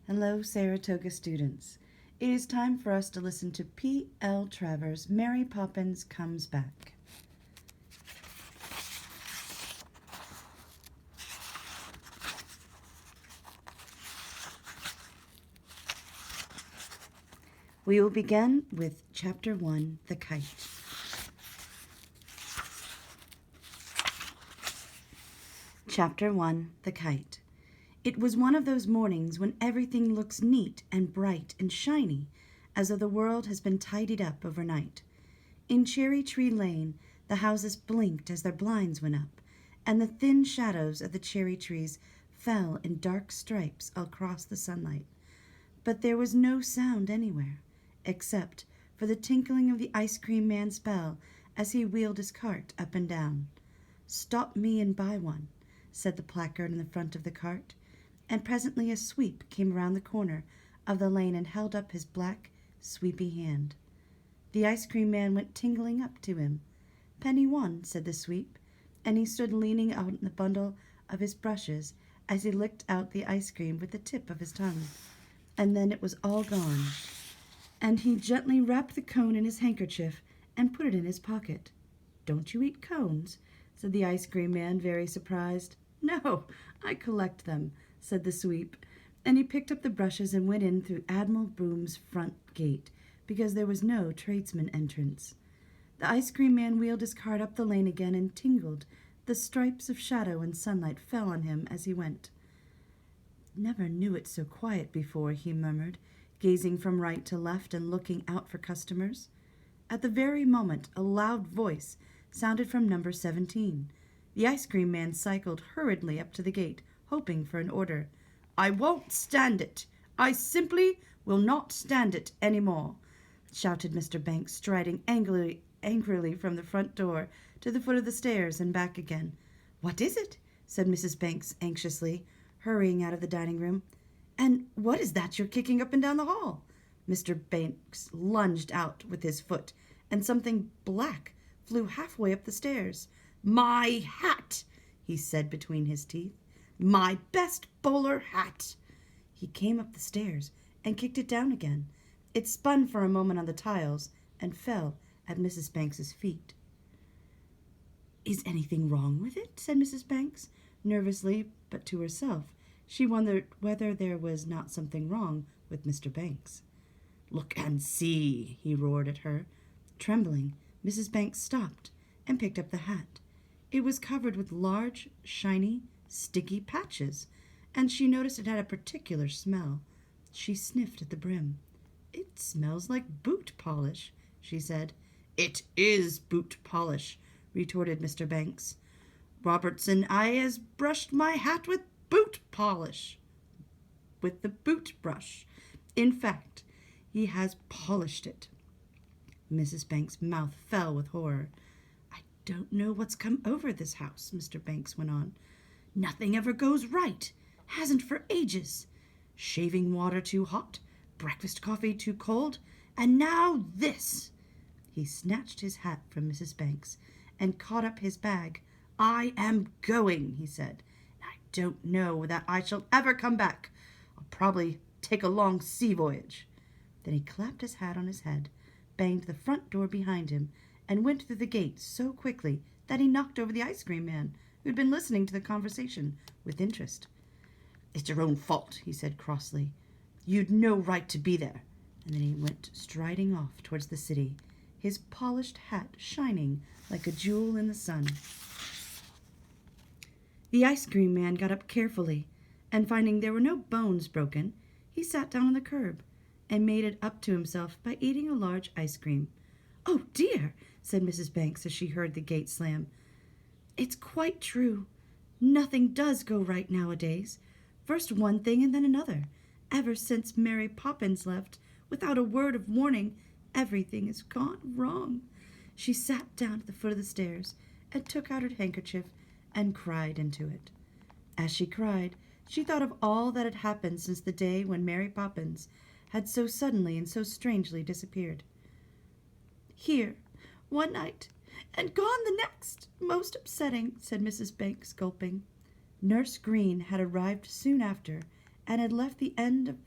Hello, Saratoga students. It is time for us to listen to P.L. Travers' Mary Poppins Comes Back. We will begin with Chapter 1, The Kite. Chapter 1, The Kite. It was one of those mornings when everything looks neat and bright and shiny, as though the world has been tidied up overnight. In Cherry Tree Lane, the houses blinked as their blinds went up, and the thin shadows of the cherry trees fell in dark stripes across the sunlight. But there was no sound anywhere, except for the tinkling of the ice cream man's bell as he wheeled his cart up and down. "Stop me and buy one," said the placard in the front of the cart, and presently a sweep came around the corner of the lane and held up his black, sweepy hand. The ice cream man went tingling up to him. "Penny 1," said the sweep, and he stood leaning out the bundle of his brushes as he licked out the ice cream with the tip of his tongue. And then it was all gone, and he gently wrapped the cone in his handkerchief and put it in his pocket. "Don't you eat cones?" said the ice cream man, very surprised. "No, I collect them," said the sweep, and he picked up the brushes and went in through Admiral Boom's front gate, because there was no tradesman entrance. The ice cream man wheeled his cart up the lane again and tingled. The stripes of shadow and sunlight fell on him as he went. "Never knew it so quiet before," he murmured, gazing from right to left and looking out for customers. At the very moment a loud voice sounded from number 17. The ice cream man cycled hurriedly up to the gate, hoping for an order. "I won't stand it. I simply will not stand it any more," shouted Mr. Banks, striding angrily from the front door to the foot of the stairs and back again. "What is it?" said Mrs. Banks anxiously, hurrying out of the dining room. "And what is that you're kicking up and down the hall?" Mr. Banks lunged out with his foot, and something black flew halfway up the stairs. "My hat," he said between his teeth. "My best bowler hat." He came up the stairs and kicked it down again. It spun for a moment on the tiles and fell at Mrs. Banks's feet. "Is anything wrong with it?" said Mrs. Banks, nervously, but to herself. She wondered whether there was not something wrong with Mr. Banks. "Look and see," he roared at her. Trembling, Mrs. Banks stopped and picked up the hat. It was covered with large, shiny, sticky patches, and she noticed it had a particular smell. She sniffed at the brim. "It smells like boot polish," she said. "It is boot polish," retorted Mr. Banks. "Robertson, I has brushed my hat with boot polish, with the boot brush. In fact, he has polished it." Mrs. Banks' mouth fell with horror. "I don't know what's come over this house," Mr. Banks went on. "Nothing ever goes right. Hasn't for ages. Shaving water too hot, breakfast coffee too cold, and now this." He snatched his hat from Mrs. Banks and caught up his bag. "I am going," he said. "I don't know that I shall ever come back. I'll probably take a long sea voyage." Then he clapped his hat on his head, banged the front door behind him, and went through the gate so quickly that he knocked over the ice cream man, who had been listening to the conversation with interest. "It's your own fault," he said crossly. "You'd no right to be there." And then he went striding off towards the city, his polished hat shining like a jewel in the sun. The ice cream man got up carefully, and finding there were no bones broken, he sat down on the curb and made it up to himself by eating a large ice cream. "Oh, dear," said Mrs. Banks as she heard the gate slam. "It's quite true. Nothing does go right nowadays. First one thing and then another. Ever since Mary Poppins left, without a word of warning, everything has gone wrong." She sat down at the foot of the stairs and took out her handkerchief and cried into it. As she cried, she thought of all that had happened since the day when Mary Poppins had so suddenly and so strangely disappeared. "Here, one night, and gone the next. Most upsetting," said Mrs. Banks, gulping. Nurse Green had arrived soon after, and had left the end of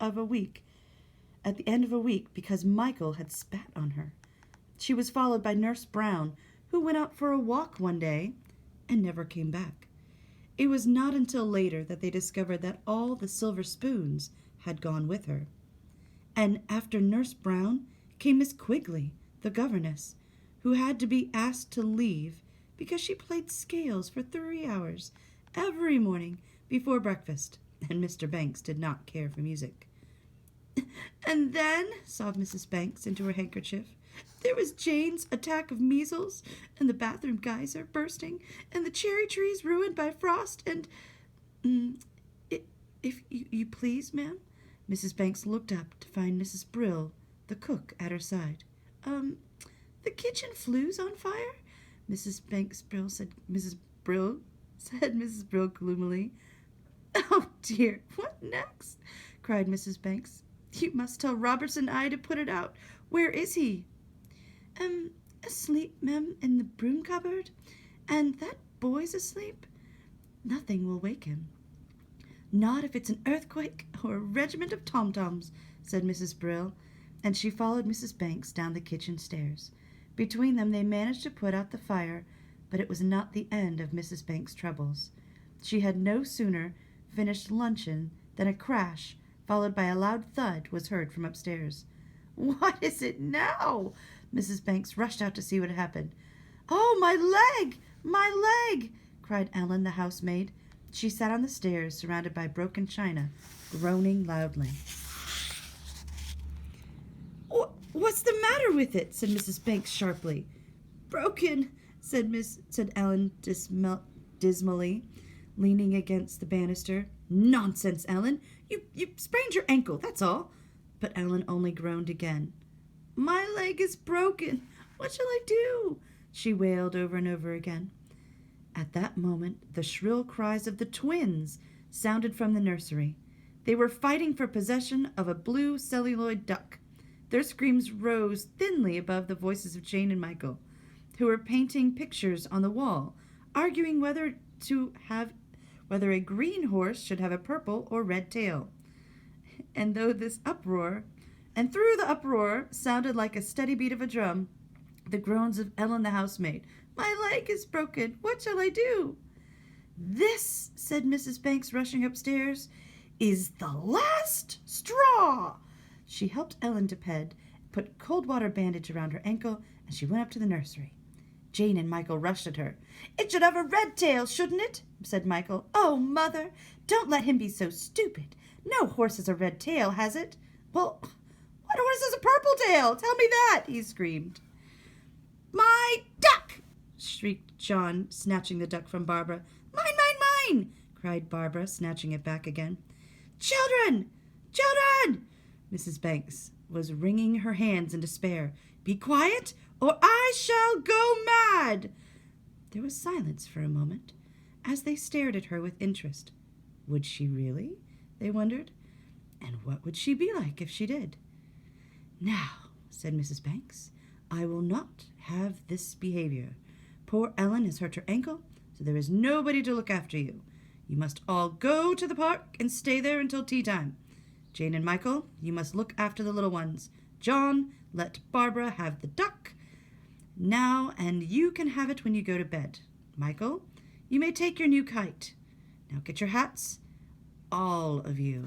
of a week, because Michael had spat on her. She was followed by Nurse Brown, who went out for a walk one day and never came back. It was not until later that they discovered that all the silver spoons had gone with her. And after Nurse Brown came Miss Quigley, the governess, who had to be asked to leave because she played scales for 3 hours every morning before breakfast, and Mr. Banks did not care for music. "And then," sobbed Mrs. Banks into her handkerchief, "there was Jane's attack of measles, and the bathroom geyser bursting, and the cherry trees ruined by frost, and—" If you please, ma'am." Mrs. Banks looked up to find Mrs. Brill, the cook, at her side. "The kitchen flue's on fire?" Mrs. Brill said Mrs. Brill gloomily. "Oh, dear, what next?" cried Mrs. Banks. "You must tell Robertson I to put it out. Where is he?" "Asleep, ma'am, in the broom cupboard. And that boy's asleep. Nothing will wake him." "Not if it's an earthquake or a regiment of tom-toms," said Mrs. Brill, and she followed Mrs. Banks down the kitchen stairs. Between them they managed to put out the fire, but it was not the end of Mrs. Banks' troubles. She had no sooner finished luncheon than a crash, followed by a loud thud, was heard from upstairs. "What is it now?" Mrs. Banks rushed out to see what had happened. "Oh, my leg! My leg!" cried Ellen, the housemaid. She sat on the stairs, surrounded by broken china, groaning loudly. "What's the matter with it?" said Mrs. Banks sharply. "Broken," said Ellen dismally, leaning against the banister. "Nonsense, Ellen. You sprained your ankle, that's all." But Ellen only groaned again. "My leg is broken. What shall I do?" she wailed over and over again. At that moment, the shrill cries of the twins sounded from the nursery. They were fighting for possession of a blue celluloid duck. Their screams rose thinly above the voices of Jane and Michael, who were painting pictures on the wall, arguing whether a green horse should have a purple or red tail. And through the uproar sounded like a steady beat of a drum, the groans of Ellen the housemaid. "My leg is broken. What shall I do?" "This," said Mrs. Banks, rushing upstairs, "is the last straw." She helped Ellen to bed, put a cold water bandage around her ankle, and she went up to the nursery. Jane and Michael rushed at her. "It should have a red tail, shouldn't it?" said Michael. "Oh, Mother, don't let him be so stupid. No horse has a red tail, has it?" "Well, what horse has a purple tail? Tell me that," he screamed. "My duck!" shrieked John, snatching the duck from Barbara. "Mine, mine, mine!" cried Barbara, snatching it back again. "Children! Children!" Mrs. Banks was wringing her hands in despair. "Be quiet, or I shall go mad!" There was silence for a moment, as they stared at her with interest. Would she really? They wondered. And what would she be like if she did? "Now," said Mrs. Banks, "I will not have this behavior. Poor Ellen has hurt her ankle, so there is nobody to look after you. You must all go to the park and stay there until tea time. Jane and Michael, you must look after the little ones. John, let Barbara have the duck now, and you can have it when you go to bed. Michael, you may take your new kite. Now get your hats, all of you."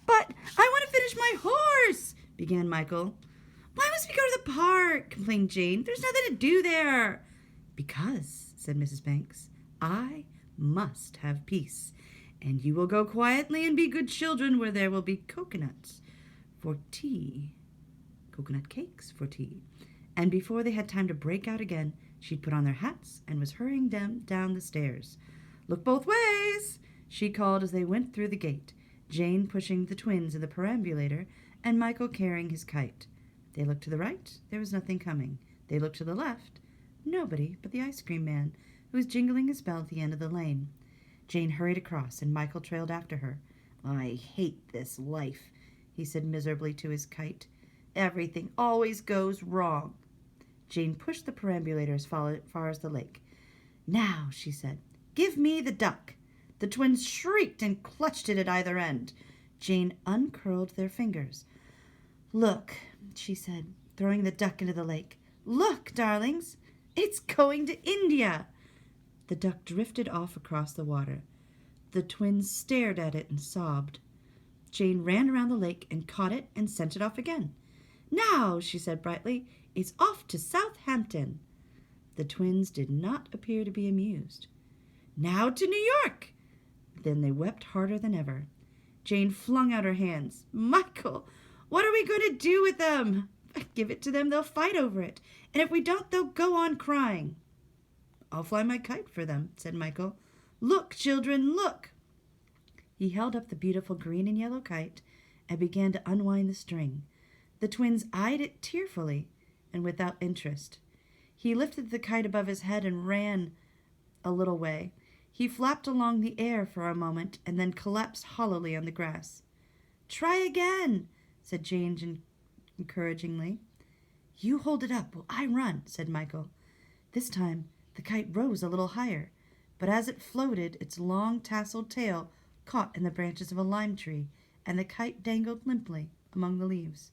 "But I want to finish my horse," began Michael. "Why must we go to the park?" complained Jane. "There's nothing to do there." "Because," said Mrs. Banks, "I must have peace, and you will go quietly and be good children where there will be coconut cakes for tea." And before they had time to break out again, she'd put on their hats and was hurrying them down the stairs. "Look both ways," she called as they went through the gate, Jane pushing the twins in the perambulator and Michael carrying his kite. They looked to the right. There was nothing coming. They looked to the left. Nobody but the ice cream man, who was jingling his bell at the end of the lane. Jane hurried across, and Michael trailed after her. "I hate this life," he said miserably to his kite. "Everything always goes wrong." Jane pushed the perambulator as far as the lake. "Now," she said, "give me the duck. The twins shrieked and clutched it at either end. Jane uncurled their fingers. "Look," she said, throwing the duck into the lake. "Look, darlings, it's going to India." The duck drifted off across the water. The twins stared at it and sobbed. Jane ran around the lake and caught it and sent it off again. "Now," she said brightly, "it's off to Southampton." The twins did not appear to be amused. "Now to New York." Then they wept harder than ever. Jane flung out her hands. "Michael, what are we going to do with them? If I give it to them, they'll fight over it. And if we don't, they'll go on crying." "I'll fly my kite for them," said Michael. "Look, children, look." He held up the beautiful green and yellow kite and began to unwind the string. The twins eyed it tearfully and without interest. He lifted the kite above his head and ran a little way. He flapped along the air for a moment and then collapsed hollowly on the grass. "Try again," said Jane encouragingly. "You hold it up while I run," said Michael. This time the kite rose a little higher, but as it floated, its long tasseled tail caught in the branches of a lime tree, and the kite dangled limply among the leaves.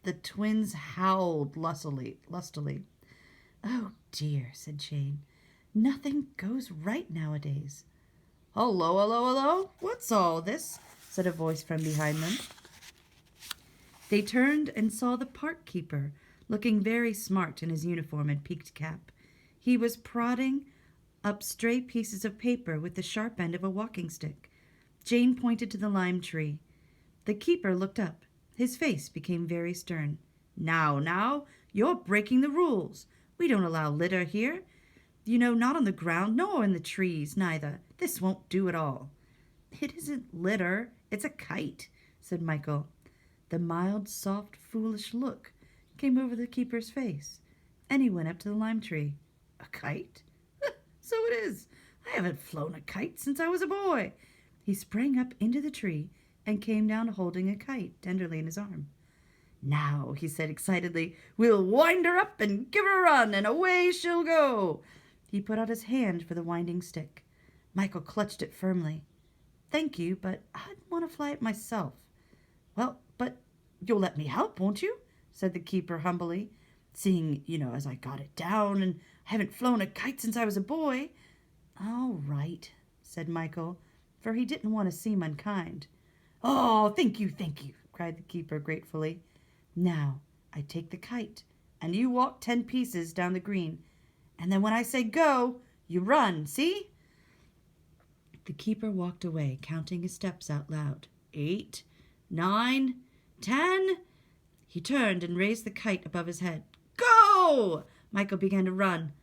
The twins howled lustily. "Oh dear," said Jane. "Nothing goes right nowadays." "Hello, hello, hello! What's all this?" said a voice from behind them. They turned and saw the park keeper, looking very smart in his uniform and peaked cap. He was prodding up stray pieces of paper with the sharp end of a walking stick. Jane pointed to the lime tree. The keeper looked up. His face became very stern. Now, you're breaking the rules. We don't allow litter here. You know, not on the ground, nor in the trees, neither. This won't do at all." "It isn't litter, it's a kite," said Michael. The mild, soft, foolish look came over the keeper's face, and he went up to the lime tree. "A kite? So it is. I haven't flown a kite since I was a boy." He sprang up into the tree and came down holding a kite tenderly in his arm. "Now," he said excitedly, "we'll wind her up and give her a run, and away she'll go." He put out his hand for the winding stick. Michael clutched it firmly. "Thank you, but I'd want to fly it myself." "Well, but you'll let me help, won't you?" said the keeper humbly. "Seeing, as I got it down, and I haven't flown a kite since I was a boy." "All right," said Michael, for he didn't want to seem unkind. "Oh, thank you," cried the keeper gratefully. "Now, I take the kite, and you walk 10 paces down the green, and then when I say go, you run, see?" The keeper walked away, counting his steps out loud. 8, 9, 10. He turned and raised the kite above his head. "Go!" Michael began to run.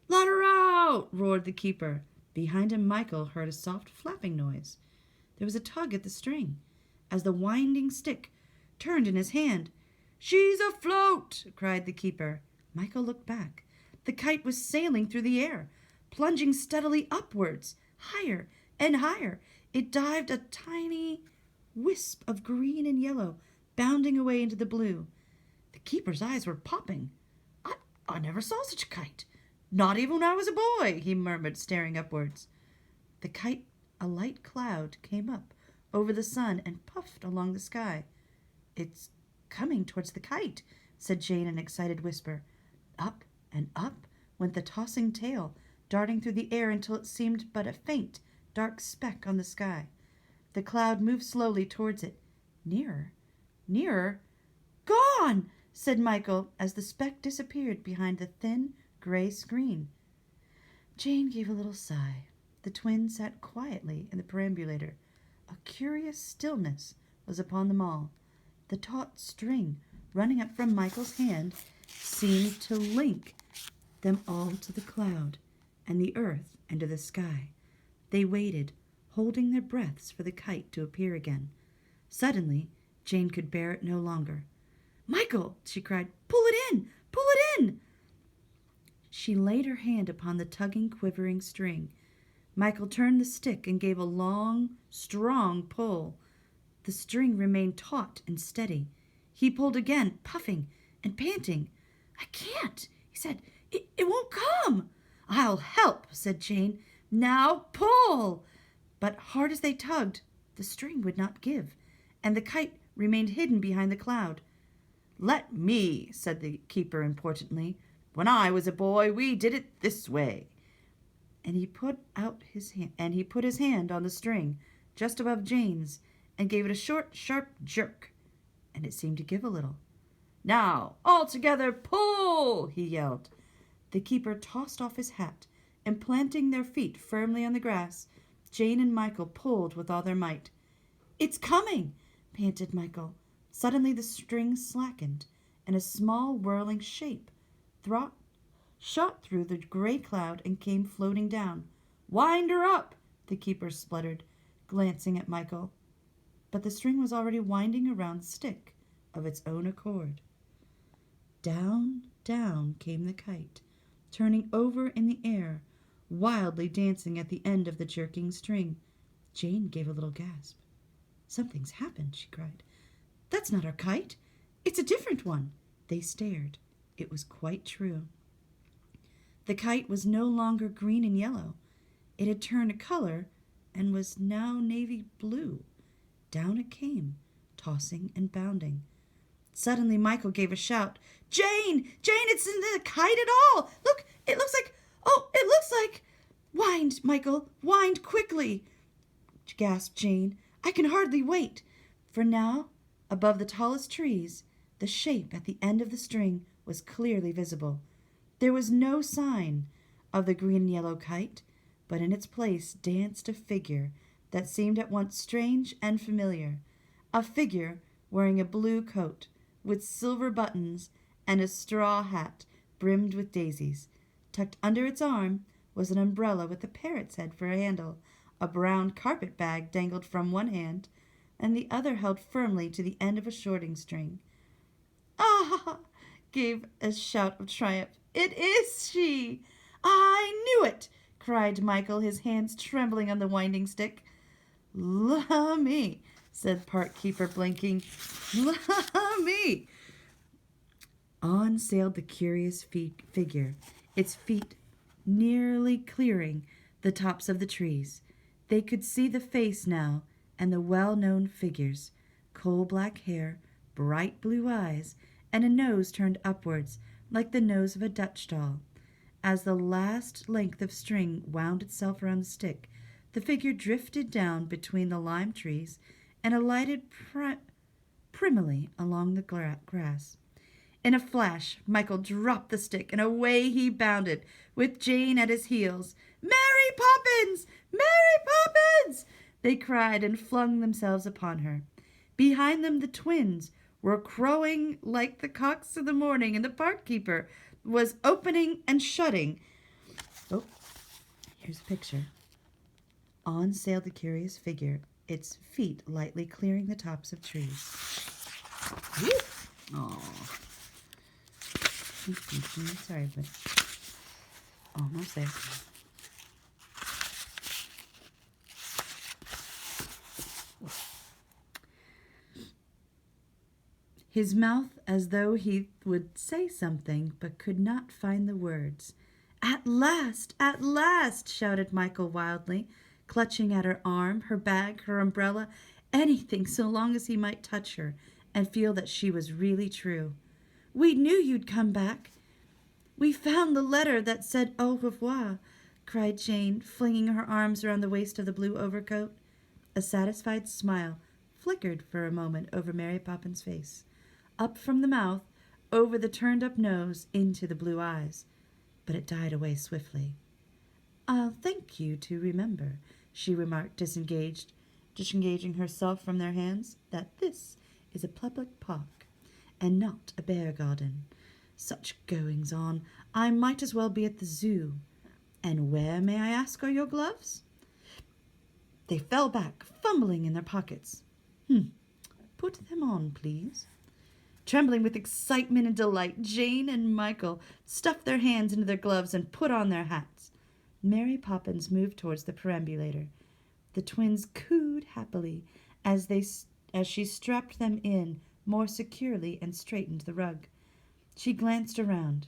"Let her out!" roared the keeper. Behind him, Michael heard a soft flapping noise. There was a tug at the string, as the winding stick turned in his hand. "She's afloat!" cried the keeper. Michael looked back. The kite was sailing through the air, plunging steadily upwards, higher and higher. It dived a tiny wisp of green and yellow, bounding away into the blue. The keeper's eyes were popping. I never saw such a kite. Not even when I was a boy," he murmured, staring upwards. The kite, a light cloud, came up over the sun and puffed along the sky. "It's coming towards the kite," said Jane in an excited whisper. Up and up went the tossing tail, darting through the air until it seemed but a faint, dark speck on the sky. The cloud moved slowly towards it. Nearer. "Gone!" said Michael, as the speck disappeared behind the thin, gray screen. Jane gave a little sigh. The twins sat quietly in the perambulator. A curious stillness was upon them all. The taut string running up from Michael's hand seemed to link them all to the cloud and the earth and to the sky. They waited, holding their breaths for the kite to appear again. Suddenly, Jane could bear it no longer. "Michael," she cried, "pull it in! Pull it in!" She laid her hand upon the tugging, quivering string. Michael turned the stick and gave a long, strong pull. The string remained taut and steady. He pulled again, puffing and panting. "I can't," he said. It won't come." "I'll help," said Jane. "Now pull." But hard as they tugged, the string would not give, and the kite remained hidden behind the cloud. "Let me," said the keeper importantly. "When I was a boy, we did it this way." And he put his hand on the string just above Jane's and gave it a short, sharp jerk, and it seemed to give a little. "Now, all together, pull!" he yelled. The keeper tossed off his hat, and planting their feet firmly on the grass, Jane and Michael pulled with all their might. "It's coming!" panted Michael. Suddenly the string slackened, and a small whirling shape shot through the gray cloud and came floating down. "Wind her up!" the keeper spluttered, glancing at Michael. But the string was already winding around the stick of its own accord. Down, down came the kite, turning over in the air, wildly dancing at the end of the jerking string. Jane gave a little gasp. "Something's happened," she cried. "That's not our kite. It's a different one." They stared. It was quite true. The kite was no longer green and yellow. It had turned color and was now navy blue. Down it came, tossing and bounding. Suddenly Michael gave a shout. "Jane! Jane, it's in the kite at all! Look, it looks like... Wind, Michael, wind quickly!" gasped Jane. "I can hardly wait." For now, above the tallest trees, the shape at the end of the string was clearly visible. There was no sign of the green and yellow kite, but in its place danced a figure that seemed at once strange and familiar. A figure wearing a blue coat with silver buttons and a straw hat brimmed with daisies. Tucked under its arm was an umbrella with a parrot's head for a handle. A brown carpet bag dangled from one hand, and the other held firmly to the end of a shorting string. "Ah!" gave a shout of triumph. "It is she! I knew it!" cried Michael, his hands trembling on the winding stick. "La me," said Park Keeper, blinking. "La me." On sailed the curious figure, its feet nearly clearing the tops of the trees. They could see the face now, and the well-known figures: coal-black hair, bright blue eyes, and a nose turned upwards like the nose of a Dutch doll. As the last length of string wound itself around the stick, the figure drifted down between the lime trees and alighted primly along the grass. In a flash, Michael dropped the stick, and away he bounded, with Jane at his heels. "Mary Poppins! Mary Poppins!" they cried, and flung themselves upon her. Behind them the twins were crowing like the cocks of the morning, and the park keeper was opening and shutting. Oh, here's a picture. On sailed the curious figure, its feet lightly clearing the tops of trees. Oh, sorry, but almost there. His mouth as though he would say something, but could not find the words. At last! At last!" shouted Michael wildly, clutching at her arm, her bag, her umbrella, anything so long as he might touch her and feel that she was really true. "We knew you'd come back. We found the letter that said au revoir," cried Jane, flinging her arms around the waist of the blue overcoat. A satisfied smile flickered for a moment over Mary Poppins' face, up from the mouth, over the turned-up nose, into the blue eyes. But it died away swiftly. "I'll thank you to remember," she remarked, disengaging herself from their hands, "that this is a public park, and not a bear garden. Such goings-on! I might as well be at the zoo. And where, may I ask, are your gloves?" They fell back, fumbling in their pockets. "Put them on, please." Trembling with excitement and delight, Jane and Michael stuffed their hands into their gloves and put on their hats. Mary Poppins moved towards the perambulator. The twins cooed happily as she strapped them in more securely and straightened the rug. She glanced around.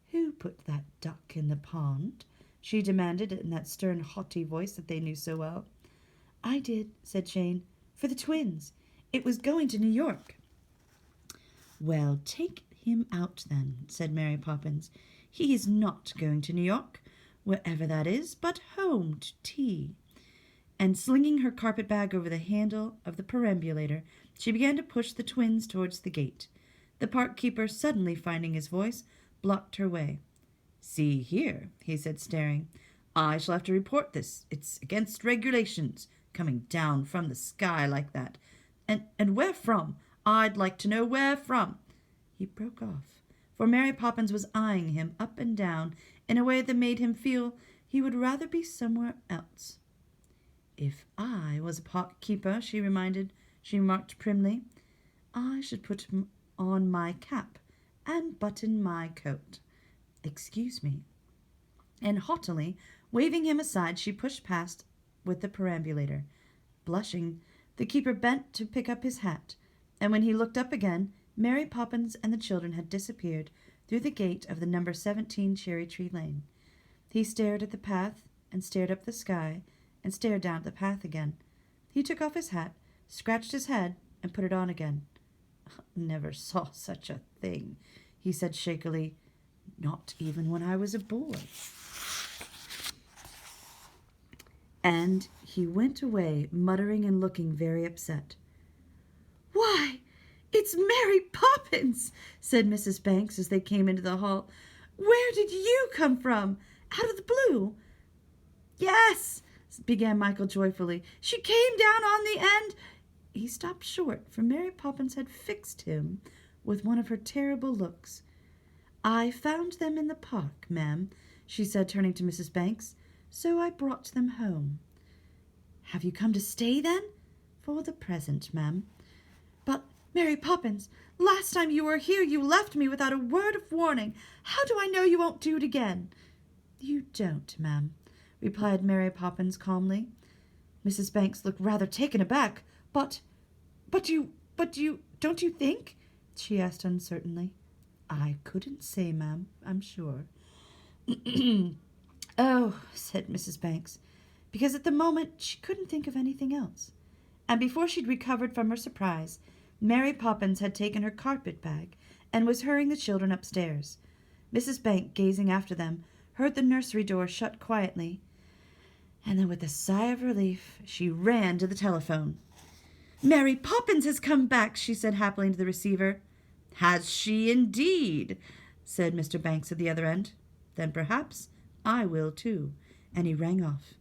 "Who put that duck in the pond?" she demanded in that stern, haughty voice that they knew so well. "I did," said Jane, "for the twins. It was going to New York." "Well, take him out then," said Mary Poppins. "He is not going to New York, wherever that is, but home to tea." And slinging her carpet-bag over the handle of the perambulator, she began to push the twins towards the gate. The park-keeper, suddenly finding his voice, blocked her way. "See here," he said, staring. "I shall have to report this. It's against regulations, coming down from the sky like that. And where from? I'd like to know where from." He broke off, for Mary Poppins was eyeing him up and down in a way that made him feel he would rather be somewhere else. "If I was a park-keeper," she remarked primly, "I should put on my cap and button my coat. Excuse me." And haughtily waving him aside, she pushed past with the perambulator. Blushing, the keeper bent to pick up his hat, and when he looked up again, Mary Poppins and the children had disappeared through the gate of the number 17 Cherry Tree Lane. He stared at the path, and stared up the sky, and stared down at the path again. He took off his hat, scratched his head, and put it on again. "Never saw such a thing," he said shakily. "Not even when I was a boy." And he went away, muttering and looking very upset. "Why, it's Mary Poppins!" said Mrs. Banks as they came into the hall. "Where did you come from? Out of the blue?" "Yes," began Michael joyfully. "She came down on the end—" He stopped short, for Mary Poppins had fixed him with one of her terrible looks. "I found them in the park, ma'am," she said, turning to Mrs. Banks, "so I brought them home." "Have you come to stay, then?" "For the present, ma'am." "But, Mary Poppins, last time you were here you left me without a word of warning. How do I know you won't do it again?" "You don't, ma'am," replied Mary Poppins calmly. Mrs. Banks looked rather taken aback. But don't you think?" she asked uncertainly. "I couldn't say, ma'am, I'm sure." "Oh," said Mrs. Banks, because at the moment she couldn't think of anything else. And before she'd recovered from her surprise, Mary Poppins had taken her carpet-bag and was hurrying the children upstairs. Mrs. Banks, gazing after them, heard the nursery door shut quietly, and then with a sigh of relief she ran to the telephone. "Mary Poppins has come back," she said happily into the receiver. "Has she indeed?" said Mr. Banks at the other end. "Then perhaps I will too," and he rang off.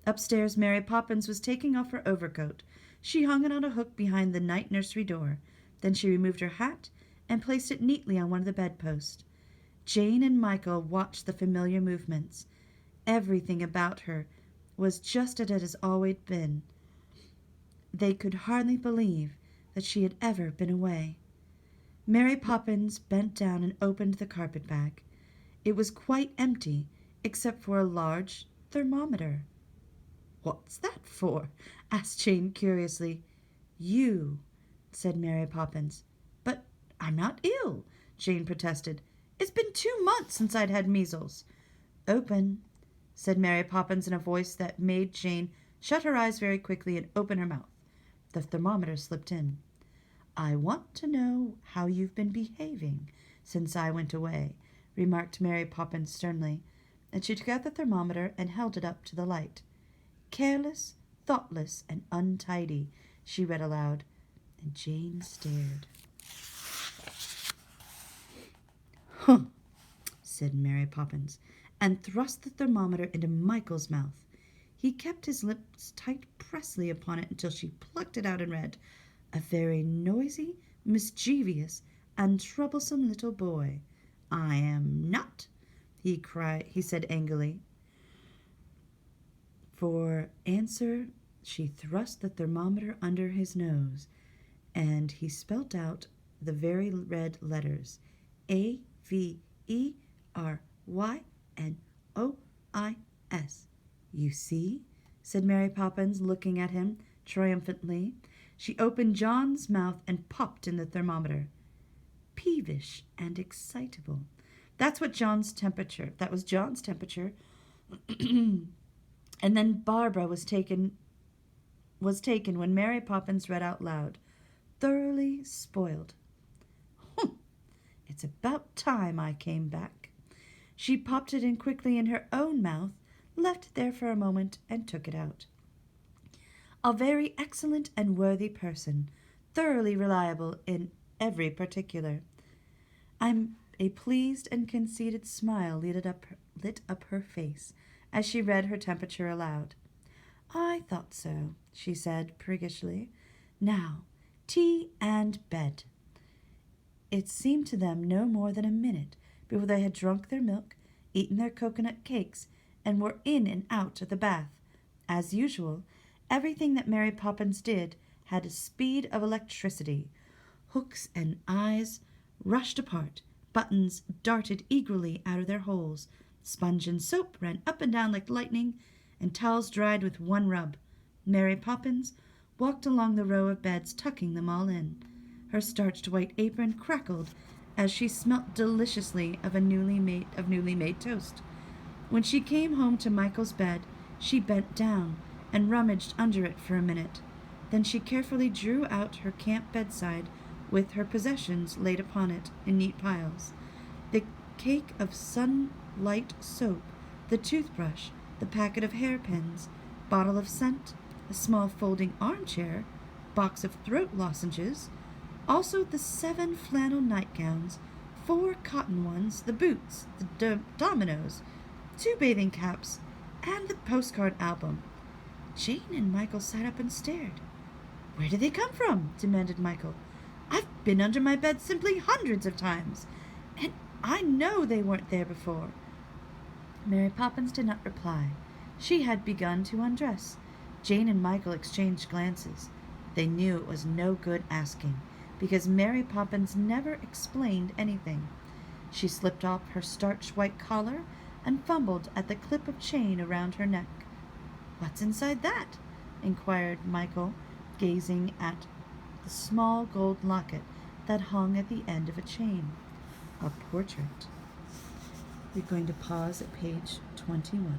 Upstairs, Mary Poppins was taking off her overcoat. She hung it on a hook behind the night nursery door. Then she removed her hat and placed it neatly on one of the bedposts. Jane and Michael watched the familiar movements. Everything about her was just as it has always been. They could hardly believe that she had ever been away. Mary Poppins bent down and opened the carpet-bag. It was quite empty, except for a large thermometer. "What's that for?" asked Jane curiously. "You," said Mary Poppins. "But I'm not ill," Jane protested. "It's been 2 months since I'd had measles." "Open," said Mary Poppins in a voice that made Jane shut her eyes very quickly and open her mouth. The thermometer slipped in. "I want to know how you've been behaving since I went away," remarked Mary Poppins sternly, and she took out the thermometer and held it up to the light. "Careless, thoughtless, and untidy," she read aloud, and Jane stared. "Huh," said Mary Poppins, and thrust the thermometer into Michael's mouth. He kept his lips tight pressly upon it until she plucked it out and read, "A very noisy, mischievous, and troublesome little boy. I am not," he said angrily. For answer, she thrust the thermometer under his nose, and he spelt out the very red letters, AVERYNOIS. "You see," said Mary Poppins, looking at him triumphantly. She opened John's mouth and popped in the thermometer. "Peevish and excitable. That was John's temperature. And then Barbara was taken was taken when Mary Poppins read out loud, "Thoroughly spoiled." "Humph! It's about time I came back." She popped it in quickly in her own mouth, left it there for a moment, and took it out. "A very excellent and worthy person, thoroughly reliable in every particular." A pleased and conceited smile lit up her face as she read her temperature aloud. "I thought so," she said priggishly. "Now, tea and bed." It seemed to them no more than a minute before they had drunk their milk, eaten their coconut cakes, and were in and out of the bath. As usual, everything that Mary Poppins did had a speed of electricity. Hooks and eyes rushed apart, buttons darted eagerly out of their holes, sponge and soap ran up and down like lightning, and towels dried with one rub. Mary Poppins walked along the row of beds, tucking them all in. Her starched white apron crackled as she smelt deliciously of newly made toast. When she came home to Michael's bed, she bent down and rummaged under it for a minute. Then she carefully drew out her camp bedside with her possessions laid upon it in neat piles. The cake of sunlight soap, the toothbrush, the packet of hairpins, bottle of scent, a small folding armchair, box of throat lozenges, also the 7 flannel nightgowns, 4 cotton ones, the boots, the dominoes, 2 bathing caps, and the postcard album. Jane and Michael sat up and stared. "Where did they come from?" demanded Michael. "I've been under my bed simply hundreds of times, and I know they weren't there before." Mary Poppins did not reply. She had begun to undress. Jane and Michael exchanged glances. They knew it was no good asking, because Mary Poppins never explained anything. She slipped off her starched white collar and fumbled at the clip of chain around her neck. "What's inside that?" inquired Michael, gazing at the small gold locket that hung at the end of a chain. "A portrait." We're going to pause at page 21.